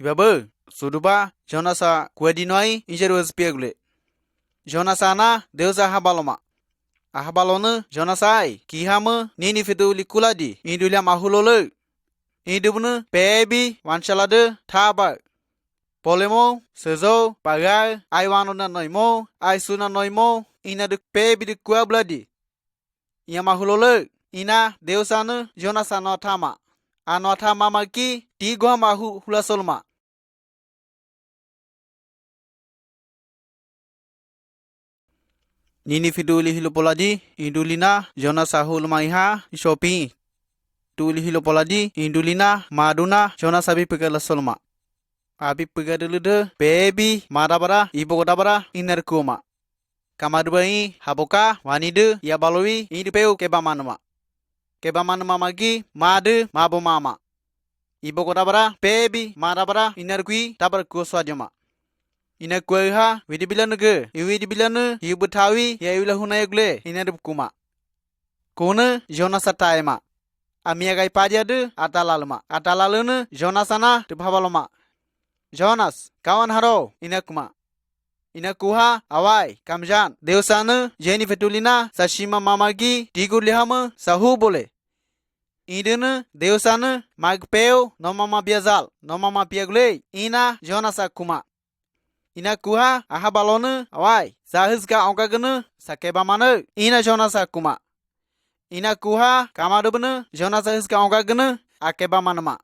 Ibabu, Suduba, Jonasa, Guedinoi, Injerus Piegle. Jonasana, Deusa Habaloma. Ahabalona, Jonasai, Kihama, Nini Fiduli Kuladi, Indulia Mahulole. Indubuna, Baby, Wanchalade, Taba. Polemo, Sezo, Pagai, Iwanona Noimo, Isuna Noimo, Ina de Baby de Quabladi. Yamahulole, Ina, Deusana, Jonasana Tama. Anota Mamaki, Tigua Mahu Hulasolma. Nini Fiduli Hilopoladi, Indulina, Jonasa Hulmaiha, Shopping. Tuli Hilopoladi, Indulina, Maduna, Jonasabi Pigala Solma. Abi Pigadulude, Baby, Madabara, Ibogodabara, Inerkuma. Kamadubai, Haboka, Wanidu, Yabaloi, Indipeu Kebamanama. Kebamanama Magi, Madu, Mabo Mama. Ibogodabara, Baby, Madabara, Inerqui, Tabar Goswadjama. Inakuha, Vidibilanaga, Ividibilana, Yubutawi, Yahulahunagle, Inadukuma. Kona, Jonasataima. Amiagai Padiadu, Atalalama. Atalaluna, Jonasana, to Pavaloma. Jonas, Kawan Haro, Inakuma. Inakuha, Awai, Kamjan, Deusana, Jenny Fetulina, Sashima Mamagi, Tigulihama, Sahubole. Iduna, Deusana, Magpeo, no Mama Biazal, no Mama Piagle, Ina, Jonasakuma. Inakuha, Ahabalona, Awai, Zahizga Onkagana, Sakebamana, Ina Jonasakuma. Inakuha, Kamadubana, Jonasizga Onkagana, Akebamanama.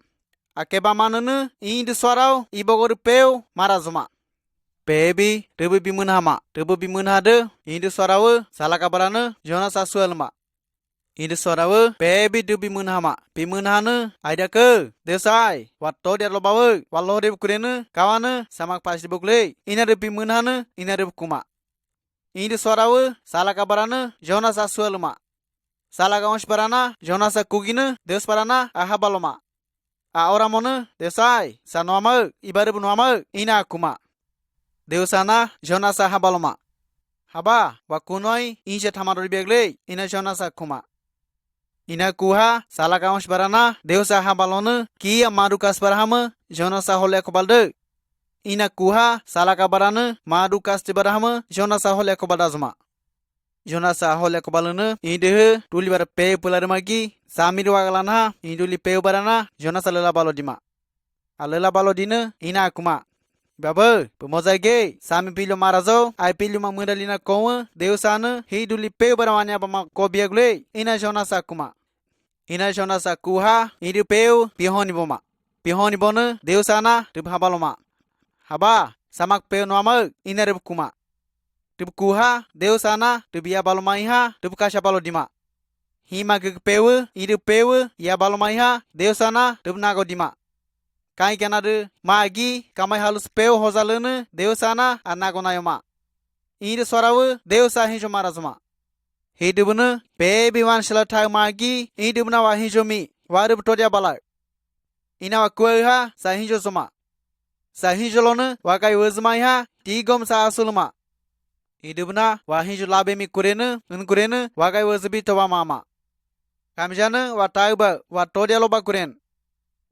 Akebamanana, Ind Swarao, Ibogorpeo, Marazuma. Baby, Ruby Bimunhama, Ruby Bimunhade, Ind Swarao, Salakabarana, Jonasasuelma. Ind Swarao, Baby Dubi Munhama, Bimunhana, Idaka, Desai, what told the Lobawa, Walode Kurena, Kawana, Samak Pasibukle, Inner Bimunhana, Inner Kuma. Ind Swarao, Salakabarana, Jonasasuelma. Salagaonsparana, Jonasa Kugina, Desparana, Ahabaloma. Aoramona, Desai, Sanoma, Ibarabunama, Ina Kuma. Deusana, Jonasa Habaloma. Haba, Wakunoi, Inja Tamaribele, Ina Jonasa Kuma. Ina Kuha, Salagaonsparana, Deusa Habalona, Kia Madukas Barahama, Jonasa Holekobalde. Ina Kuha, Salakabarana, Madukas Tibarahama, Jonasa Holekobadazma. Jonasa Holekobalana, Inde, Tulibar Pay Pularmagi, Samiruagalana, Induli Peubarana, Jonasa Lela Balodima. Alela Balodina, Ina Kuma. Baba, Pomozage, Sami Pilo Marazo, I Piluma Mudalina Koa, Deusana, Hiduli Peubaramania Bama Kobiagle, Ina Jonasa Kuma. Ina Jonasa Kuha, Idu Peu, Pihoniboma. Pihonibona, Deusana, Tubhabaloma. Haba, Samak Peu Noama, Ina Kuma. Tubkuha, Deusana, Tubia Balomaiha, Tubkasha Balodima. Hima Gpewe, Idu Pewe, Yabalomaiha, Deusana, Tubnagodima. Kai Canada, Magi, Kamai Halus Peu Hosalana, Deusana, Anagonayoma. Idu Sorawe, Deusa Hinjomarazuma. Hidubuna, Baby One Shalatai Magi, Idubna Wahinjomi, Wadub Todia Bala. Inawa Kueha, Sahinjosuma. Sahinjolona, Wakai Wazmaiha, Tigom Sasulma. Idubna, Wahinjulabemi Kurena, Unkurena, Wagai was a bit of a mama. Kamjana, Watauba, Watodialoba Kuren.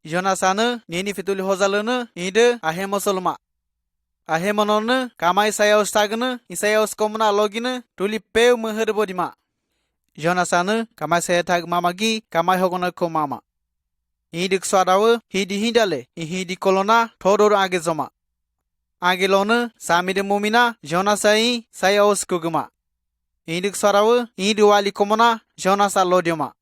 Jonasana, Nini Fituli Hosalana, Ide, Ahemosolma. Ahemonona, Kamai Sayos Tagana, Isaios Comuna Logina, Tuli Peu Muherbodima. Jonasana, Kamai Sayatag Mamagi, Kamai Hogona Komama. Idik Swadawa, Hidi Hindale, Hidi Colona, Todor Agizoma. Agilona, Sami de Mumina, Jonasai, Sayos Kuguma. Indik Sarawa, Iduali Komona, Jonasa Lodioma.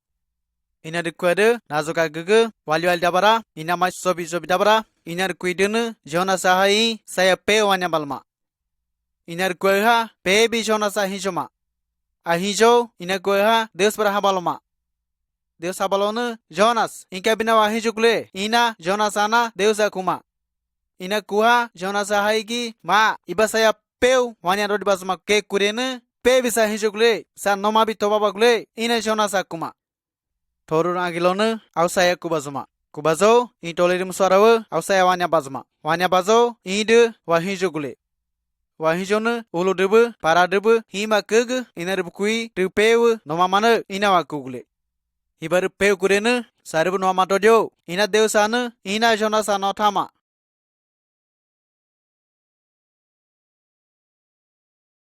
Ina de Quede, Nazuka Gugu, Walual Dabara, Ina Mai Sobi Dabara, Ina Quidun, Jonasa Hai, Saya Pe Wanyabalma. Ina Queha, Baby Jonasa Hijoma. Ahijo, Ina Queha, Deus Brahabaloma. Deus Abalona, Jonas, Incabina Wahijukle, Ina, Jonasana, Deus Akuma. Ina Kuha, Jonasa Haigi, Ma, Ibasaya Peu, Wanya Rodibasma Ke Kurena, Pebisa Hijukle, San Nomabi Tobabagle, Ina Jonasa Kuma. Torun Agilona, Ausaya Kubazuma. Kubazo, Intolerium Swarawa, Ausaya Wanya Bazma. Wanya Bazo, Ide, Wahijugule. Wahijona, Uludubu, Paradubu, Hima Kug, Inarabukui, Tupeu, Nomamana, Inawakugule. Hibar Peu Kurena, Saribu Nomatodio, Ina Deusana, Ina Jonasa Notama.